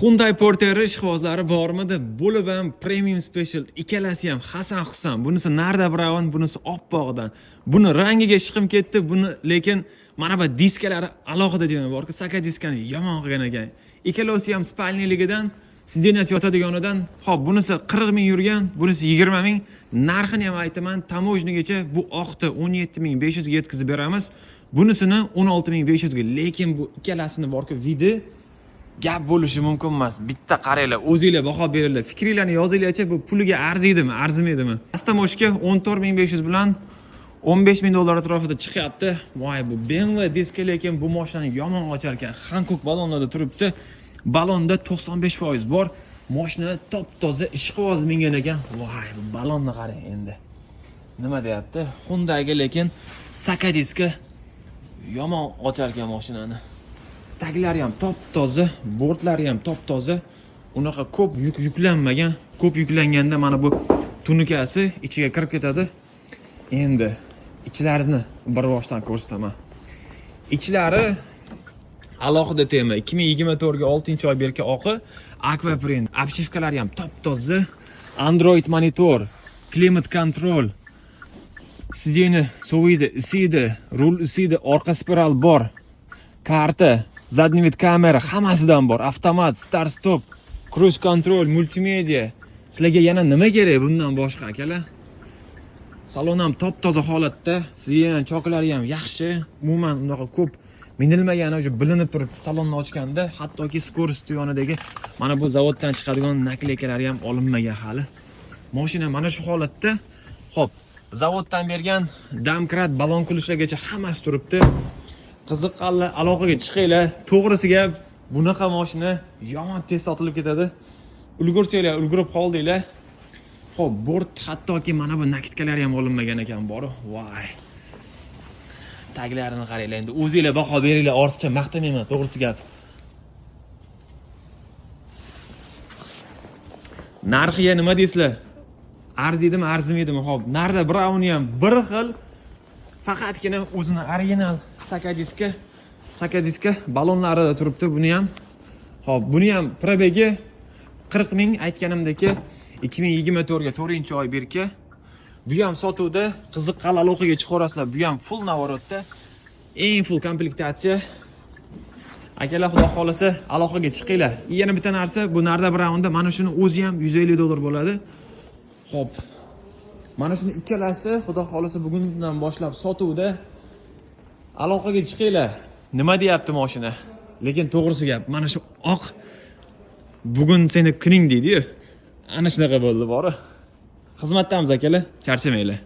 Hyundai Porter ishqibozlari bormidi? Bo'lib ham Premium Special ikkalasi ham Hasan Husan. Bunisi Narda Brown, bunisi oppoqdan. Buni rangiga ishqim ketdi, buni lekin mana bu diskalari alohida degan borki, saka diskani yomon qilgan ekan. Ikkalasi ham spalniligidan, sideniyasi yotadiganidan, hop, bunisi 40 ming yurgan, bunisi 20 ming. Narxini ham aytaman, tamojnigacha bu oqni 17.500 ga yetkazib beramiz. Bunisini 16.500 ga, lekin bu ikkalasini borki vidi gap bo'lishi mumkin emas. Bitta qaranglar, o'zingizlar baho beringlar. Fikringlarni yozinglar-chi, bu puliga arziydimi, arzimaydimi? Astamoshga 14.500 bilan 15 ming dollar atrofida chiqyapti. Voy, bu BMW diski, lekin bu mashinani yomon ochar ekan. Hankook ballonlarda turibdi. Ballonda 95% bor. Mashina top-toza ishqiboz mingan ekan. Voy, bu ballonni qarang endi. Nima deyapti? Hyundai'ga lekin saka diski yomon ochar ekan mashinani. Taglari ham top-toza, bortlari ham top-toza. Unaqa ko'p yuklanmagan. Ko'p yuklanganda mana bu tunikasi ichiga kirib ketadi. Endi ichlarini bir boshdan ko'rsataman. Ichlari alohida tema. 2024 ga 6-oy berka oqi, Aquaprint. Obshivkalari ham top-toza. Android monitor, klimat kontrol. Sideni soviydi, isiydi, rul isiydi, orqa spiral bor. Karta, задний вид kamera hammasidan bor. Avtomat, start stop, cruise control, multimedia. Sizlarga yana nima kerak bundan boshqa akalar? Salon ham top-toza holatda, sizen choklari ham yaxshi. Umuman unaqa ko'p minilmagani o'sha bilinib turibdi salonni ochganda, hattoki skorost yonidagi mana bu zavoddan chiqadigan nakleykalari ham olinmagan hali. Mashina mana shu holatda. Xo'p, zavoddan bergan damkrat, balon kulishlargacha hammasi turibdi. Qiziqqanlar aloqaga chiqinglar. To'g'risi gap, bunaqa mashina yomon tez sotilib ketadi. Ulgursanglar, ulgurib qoldinglar. Xo'p, bort hattoki mana bu nakitkalari ham olinmagan ekan bor. Voy. Taglarini qaranglar endi. O'zingizlar baho beringlar, ortiqcha maqtamayman, to'g'risi gap. Narxiga nima deysizlar? Arziydimi, arzimaydimi? Xo'p, Narda Brown ham bir xil, faqatgina o'zini original saka diska ballonlarida turibdi buni ham. Xo'p, buni ham probegi 40 ming aytganimdagi 2024 ga 4-oy berka. Bu ham sotuvda, qiziqqan aloqaga chiqarasizlar. Bu ham full navorotda. Eng full komplektatsiya. Akalar, xudo xolasa aloqaga chiqinglar. Yana bitta narsa, bu Narda Brownda mana shuni o'zi ham 150 dollar bo'ladi. Xo'p. Mana shuni ikkalasi xudo xolasa bugundan boshlab sotuvda. Aloqaga chiqinglar. Nima deyapti mashina? Lekin to'g'risi gap, mana shu oq bugun seni kuning deydi-yu. Ana shunaqa bo'ldi bori. Xizmatdamiz akalar, charchamanglar.